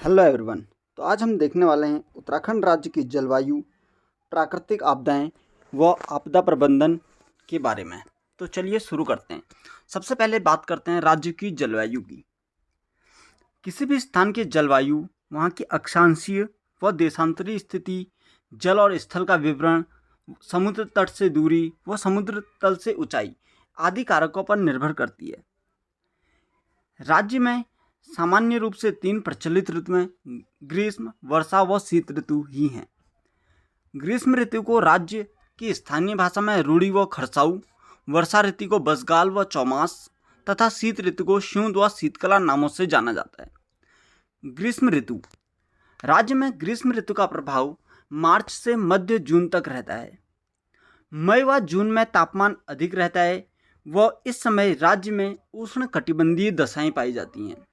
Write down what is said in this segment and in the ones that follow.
Hello everyone. तो आज हम देखने वाले हैं उत्तराखंड राज्य की जलवायु, प्राकृतिक आपदाएं व आपदा प्रबंधन के बारे में। तो चलिए शुरू करते हैं। सबसे पहले बात करते हैं राज्य की जलवायु की। किसी भी स्थान की जलवायु वहाँ की अक्षांशीय व देशांतरी स्थिति, जल और स्थल का विवरण, समुद्र तट से दूरी व समुद्र तल से ऊंचाई आदि कारकों पर निर्भर करती है। राज्य में सामान्य रूप से 3 प्रचलित ऋतुएं ग्रीष्म, वर्षा व शीत ऋतु ही हैं। ग्रीष्म ऋतु को राज्य की स्थानीय भाषा में रूड़ी व खरसाऊ, वर्षा ऋतु को बसगाल व चौमास तथा शीत ऋतु को स्यूंद व शीतकला नामों से जाना जाता है। ग्रीष्म ऋतु। राज्य में ग्रीष्म ऋतु का प्रभाव मार्च से मध्य जून तक रहता है। मई व जून में तापमान अधिक रहता है व इस समय राज्य में उष्ण कटिबंधीय दशाएं पाई जाती हैं।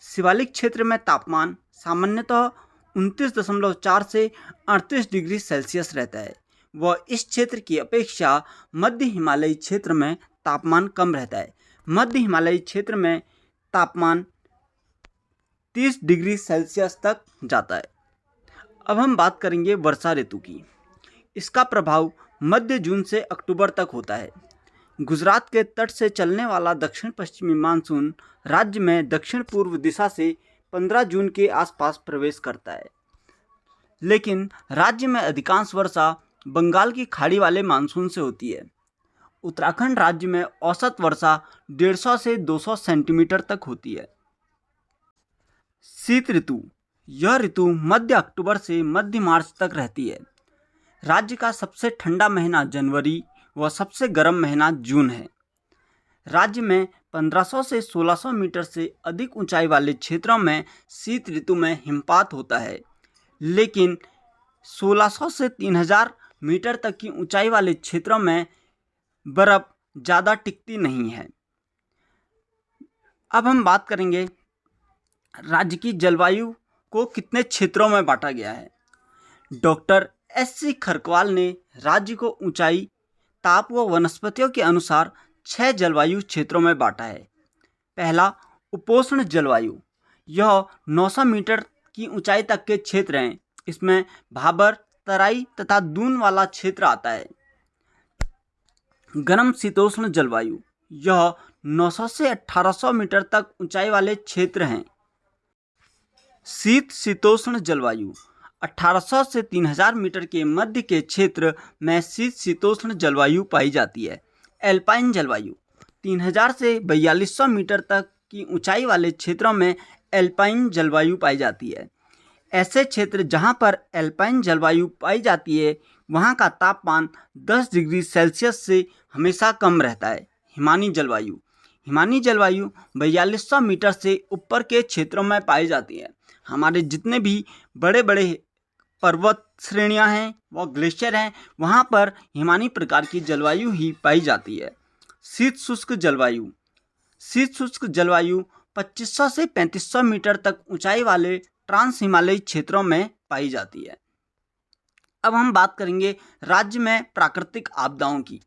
शिवालिक क्षेत्र में तापमान सामान्यतः 29.4 से 38 डिग्री सेल्सियस रहता है व इस क्षेत्र की अपेक्षा मध्य हिमालयी क्षेत्र में तापमान कम रहता है। मध्य हिमालयी क्षेत्र में तापमान 30 डिग्री सेल्सियस तक जाता है। अब हम बात करेंगे वर्षा ऋतु की। इसका प्रभाव मध्य जून से अक्टूबर तक होता है। गुजरात के तट से चलने वाला दक्षिण पश्चिमी मानसून राज्य में दक्षिण पूर्व दिशा से 15 जून के आसपास प्रवेश करता है, लेकिन राज्य में अधिकांश वर्षा बंगाल की खाड़ी वाले मानसून से होती है। उत्तराखंड राज्य में औसत वर्षा 150 से 200 सेंटीमीटर तक होती है। शीत ऋतु। यह ऋतु मध्य अक्टूबर से मध्य मार्च तक रहती है। राज्य का सबसे ठंडा महीना जनवरी व सबसे गर्म महीना जून है। राज्य में 1500 से 1600 मीटर से अधिक ऊंचाई वाले क्षेत्रों में शीत ऋतु में हिमपात होता है, लेकिन 1600 से 3000 मीटर तक की ऊंचाई वाले क्षेत्रों में बर्फ ज़्यादा टिकती नहीं है। अब हम बात करेंगे राज्य की जलवायु को कितने क्षेत्रों में बांटा गया है। Doctor S.C. खरकवाल ने राज्य को ऊंचाई, ताप व वनस्पतियों के अनुसार 6 जलवायु क्षेत्रों में बांटा है। पहला, उपोष्ण जलवायु। यह 900 मीटर की ऊंचाई तक के क्षेत्र हैं। इसमें भाबर, तराई तथा दून वाला क्षेत्र आता है। गर्म शीतोष्ण जलवायु। यह 900 से 1800 मीटर तक ऊंचाई वाले क्षेत्र हैं। शीत शीतोष्ण जलवायु। 1800 से 3000 मीटर के मध्य के क्षेत्र में शीत शीतोष्ण जलवायु पाई जाती है। एल्पाइन जलवायु। 3000 से 4200 मीटर तक की ऊंचाई वाले क्षेत्रों में एल्पाइन जलवायु पाई जाती है। ऐसे क्षेत्र जहां पर एल्पाइन जलवायु पाई जाती है वहां का तापमान 10 डिग्री सेल्सियस से हमेशा कम रहता है। हिमानी जलवायु। हिमानी जलवायु 4200 मीटर से ऊपर के क्षेत्रों में पाई जाती है। हमारे जितने भी बड़े बड़े पर्वत श्रेणियां हैं व ग्लेशियर हैं वहां पर हिमानी प्रकार की जलवायु ही पाई जाती है। शीत शुष्क जलवायु। शीत शुष्क जलवायु 2500 से 3500 मीटर तक ऊंचाई वाले ट्रांस हिमालयी क्षेत्रों में पाई जाती है। अब हम बात करेंगे राज्य में प्राकृतिक आपदाओं की।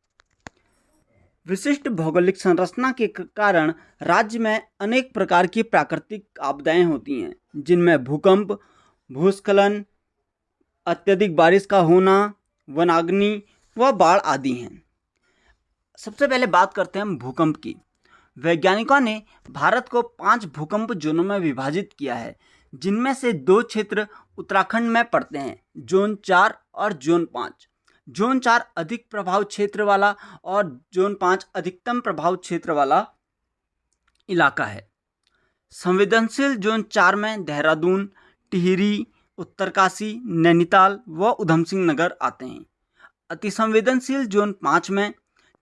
विशिष्ट भौगोलिक संरचना के कारण राज्य में अनेक प्रकार की प्राकृतिक आपदाएं होती हैं, जिनमें भूकंप, भूस्खलन, अत्यधिक बारिश का होना, वनाग्नि व बाढ़ आदि हैं। सबसे पहले बात करते हैं भूकंप की। वैज्ञानिकों ने भारत को 5 भूकंप जोनों में विभाजित किया है, जिनमें से 2 क्षेत्र उत्तराखंड में पड़ते हैं, जोन 4 और जोन 5। जोन 4 अधिक प्रभाव क्षेत्र वाला और जोन 5 अधिकतम प्रभाव क्षेत्र वाला इलाका है। संवेदनशील जोन 4 में देहरादून, टिहरी, उत्तरकाशी, नैनीताल व उधमसिंह नगर आते हैं। अतिसंवेदनशील जोन 5 में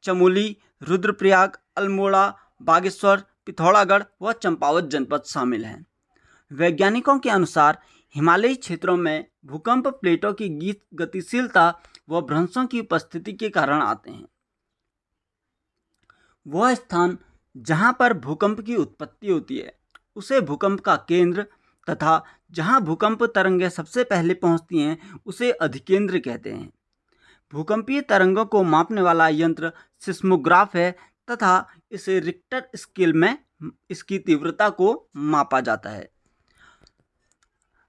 चमोली, रुद्रप्रयाग, अल्मोड़ा, बागेश्वर, पिथौरागढ़ व चंपावत जनपद शामिल हैं। वैज्ञानिकों के अनुसार हिमालयी क्षेत्रों में भूकंप प्लेटों की गतिशीलता व भ्रंशों की उपस्थिति के कारण आते हैं। वह स्थान जहां पर भूकंप की उत्पत्ति होती है उसे भूकंप का केंद्र तथा जहां भूकंप तरंगें सबसे पहले पहुंचती हैं उसे अधिकेंद्र कहते हैं। भूकंपीय तरंगों को मापने वाला यंत्र सिस्मोग्राफ है तथा इसे रिक्टर स्केल में इसकी तीव्रता को मापा जाता है।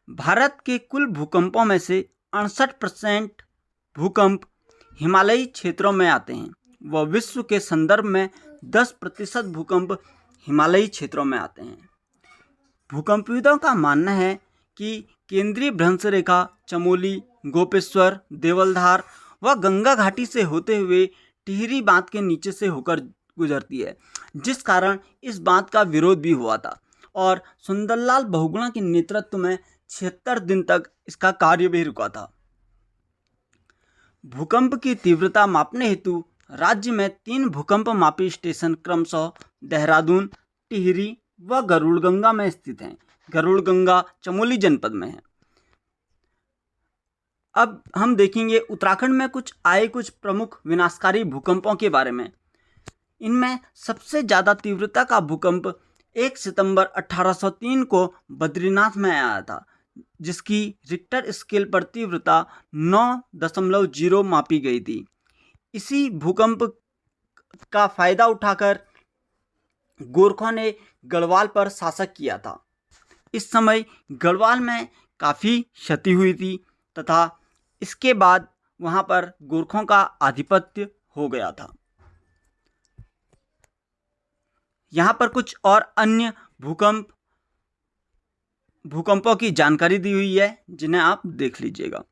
भारत के कुल भूकंपों में से 68% भूकंप हिमालयी क्षेत्रों में आते हैं व विश्व के संदर्भ में 10% भूकंप हिमालयी क्षेत्रों में आते हैं। भूकंपविदों का मानना है कि केंद्रीय भ्रंश रेखा चमोली, गोपेश्वर, देवलधार व गंगा घाटी से होते हुए टिहरी बांध के नीचे से होकर गुजरती है, जिस कारण इस बांध का विरोध भी हुआ था और सुंदरलाल बहुगुणा के नेतृत्व में 76 दिन तक इसका कार्य भी रुका था। भूकंप की तीव्रता मापने हेतु राज्य में 3 भूकंप मापी स्टेशन क्रमशः देहरादून, टिहरी व गरुड़गंगा में स्थित हैं। गरुड़गंगा चमोली जनपद में है। अब हम देखेंगे उत्तराखंड में कुछ प्रमुख विनाशकारी भूकंपों के बारे में। इनमें सबसे ज़्यादा तीव्रता का भूकंप 1 सितंबर 1803 को बद्रीनाथ में आया था, जिसकी रिक्टर स्केल पर तीव्रता 9.0 मापी गई थी। इसी भूकंप का फायदा उठाकर गोरखों ने गढ़वाल पर शासन किया था। इस समय गढ़वाल में काफ़ी क्षति हुई थी तथा इसके बाद वहाँ पर गोरखों का आधिपत्य हो गया था। यहाँ पर कुछ और अन्य भूकंपों की जानकारी दी हुई है, जिन्हें आप देख लीजिएगा।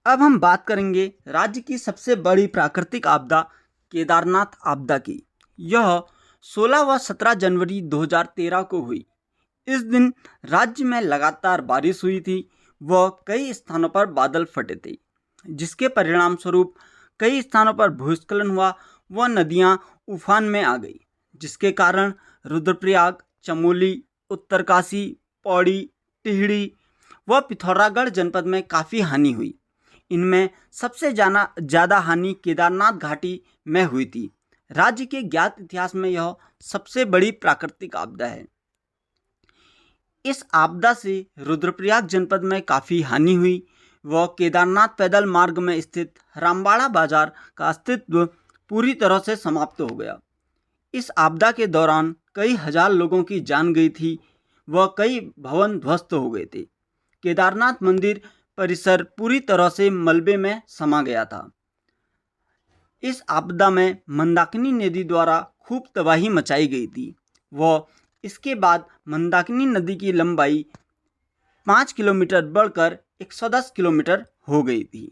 अब हम बात करेंगे राज्य की सबसे बड़ी प्राकृतिक आपदा केदारनाथ आपदा की। यह 16 व 17 जनवरी 2013 को हुई। इस दिन राज्य में लगातार बारिश हुई थी व कई स्थानों पर बादल फटे थे, जिसके परिणाम स्वरूप कई स्थानों पर भूस्खलन हुआ व नदियां उफान में आ गई, जिसके कारण रुद्रप्रयाग, चमोली, उत्तरकाशी, पौड़ी, टिहरी व पिथौरागढ़ जनपद में काफ़ी हानि हुई। इनमें सबसे ज़्यादा हानि केदारनाथ घाटी में हुई थी। राज्य के ज्ञात इतिहास में यह सबसे बड़ी प्राकृतिक आपदा है। इस आपदा से रुद्रप्रयाग जनपद में काफ़ी हानि हुई व केदारनाथ पैदल मार्ग में स्थित रामबाड़ा बाजार का अस्तित्व पूरी तरह से समाप्त हो गया। इस आपदा के दौरान कई हजार लोगों की जान गई थी व कई भवन ध्वस्त हो गए थे। केदारनाथ मंदिर परिसर पूरी तरह से मलबे में समा गया था। इस आपदा में मंदाकिनी नदी द्वारा खूब तबाही मचाई गई थी व इसके बाद मंदाकिनी नदी की लंबाई 5 किलोमीटर बढ़कर 110 किलोमीटर हो गई थी।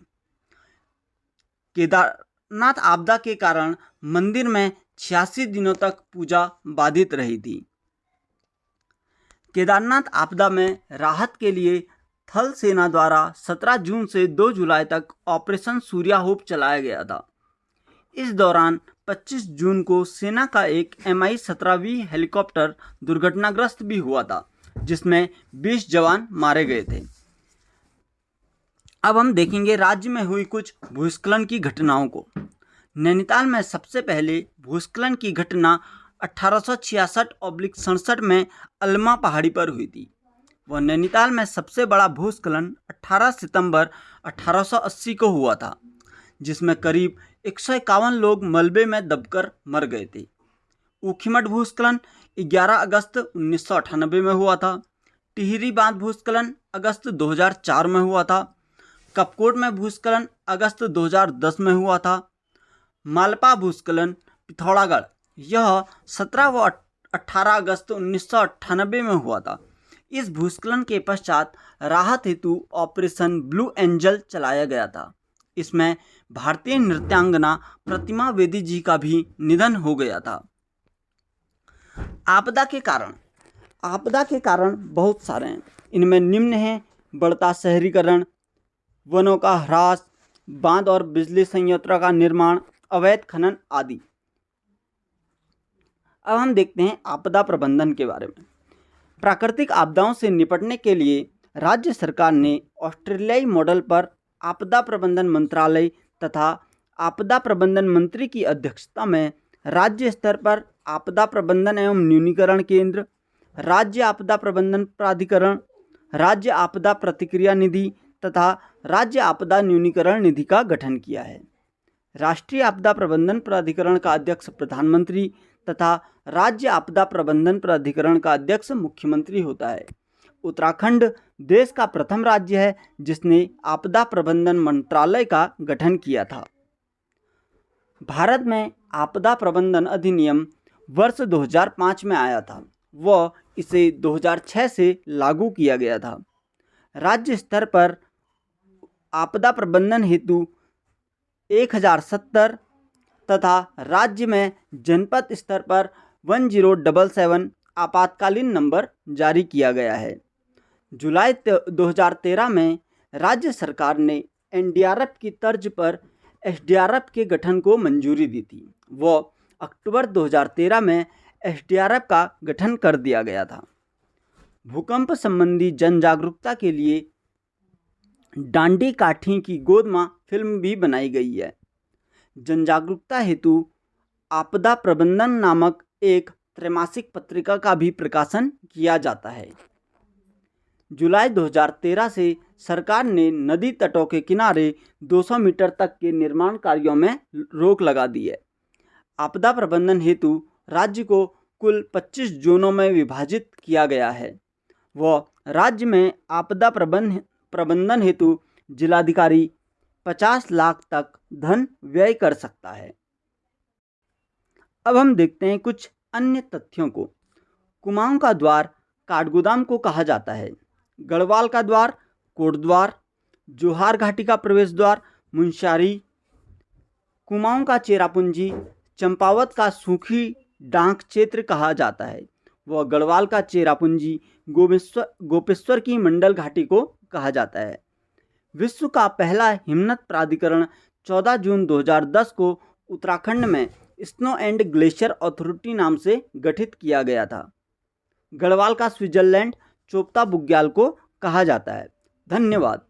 केदारनाथ आपदा के कारण मंदिर में 86 दिनों तक पूजा बाधित रही थी। केदारनाथ आपदा में राहत के लिए थल सेना द्वारा 17 जून से 2 जुलाई तक ऑपरेशन सूर्या होप चलाया गया था। इस दौरान 25 जून को सेना का एक Mi-17V हेलीकॉप्टर दुर्घटनाग्रस्त भी हुआ था, जिसमें 20 जवान मारे गए थे। अब हम देखेंगे राज्य में हुई कुछ भूस्खलन की घटनाओं को। नैनीताल में सबसे पहले भूस्खलन की घटना 1866-67 में अलमा पहाड़ी पर हुई थी। वह नैनीताल में सबसे बड़ा भूस्खलन 18 सितंबर 1880 को हुआ था, जिसमें करीब 151 लोग मलबे में दबकर मर गए थे। ऊखीमठ भूस्खलन 11 अगस्त 1998 में हुआ था। टिहरी बांध भूस्खलन अगस्त 2004 में हुआ था। कपकोट में भूस्खलन अगस्त 2010 में हुआ था। मालपा भूस्खलन पिथौरागढ़ यह 17 व 18 अगस्त 1998 में हुआ था। इस भूस्खलन के पश्चात राहत हेतु ऑपरेशन ब्लू एंजल चलाया गया था। इसमें भारतीय नृत्यांगना प्रतिमा वेदी जी का भी निधन हो गया था। आपदा के कारण बहुत सारे हैं। इनमें निम्न हैं: बढ़ता शहरीकरण, वनों का ह्रास, बांध और बिजली संयंत्रों का निर्माण, अवैध खनन आदि। अब हम देखते हैं आपदा प्रबंधन के बारे में। प्राकृतिक आपदाओं से निपटने के लिए राज्य सरकार ने ऑस्ट्रेलियाई मॉडल पर आपदा प्रबंधन मंत्रालय तथा आपदा प्रबंधन मंत्री की अध्यक्षता में राज्य स्तर पर आपदा प्रबंधन एवं न्यूनीकरण केंद्र, राज्य आपदा प्रबंधन प्राधिकरण, राज्य आपदा प्रतिक्रिया निधि तथा राज्य आपदा न्यूनीकरण निधि का गठन किया है। राष्ट्रीय आपदा प्रबंधन प्राधिकरण का अध्यक्ष प्रधानमंत्री तथा राज्य आपदा प्रबंधन प्राधिकरण का अध्यक्ष मुख्यमंत्री होता है। उत्तराखंड देश का प्रथम राज्य है जिसने आपदा प्रबंधन मंत्रालय का गठन किया था। भारत में आपदा प्रबंधन अधिनियम वर्ष 2005 में आया था व इसे 2006 से लागू किया गया था। राज्य स्तर पर आपदा प्रबंधन हेतु 1070 तथा राज्य में जनपद स्तर पर 1077 आपातकालीन नंबर जारी किया गया है। जुलाई 2013 में राज्य सरकार ने एनडीआरएफ की तर्ज पर एसडीआरएफ के गठन को मंजूरी दी थी व अक्टूबर 2013 में एसडीआरएफ का गठन कर दिया गया था। भूकंप संबंधी जन जागरूकता के लिए डांडी काठी की गोद मां फिल्म भी बनाई गई है। जन जागरूकता हेतु आपदा प्रबंधन नामक एक त्रैमासिक पत्रिका का भी प्रकाशन किया जाता है। जुलाई 2013 से सरकार ने नदी तटों के किनारे 200 मीटर तक के निर्माण कार्यों में रोक लगा दी है। आपदा प्रबंधन हेतु राज्य को कुल 25 जोनों में विभाजित किया गया है व राज्य में आपदा प्रबंधन हेतु जिलाधिकारी 50 लाख तक धन व्यय कर सकता है। अब हम देखते हैं कुछ अन्य तथ्यों को। कुमाऊं का द्वार काठगोदाम को कहा जाता है। गढ़वाल का द्वार कोटद्वार, जोहार घाटी का प्रवेश द्वार मुंशियारी, कुमाऊं का चेरापूंजी चंपावत का सूखी डांक क्षेत्र कहा जाता है व गढ़वाल का चेरापूंजी गोपेश्वर की मंडल घाटी को कहा जाता है। विश्व का पहला हिमनद प्राधिकरण 14 जून 2010 को उत्तराखंड में स्नो एंड ग्लेशियर अथॉरिटी नाम से गठित किया गया था। गढ़वाल का स्विट्जरलैंड चोपता बुग्याल को कहा जाता है। धन्यवाद।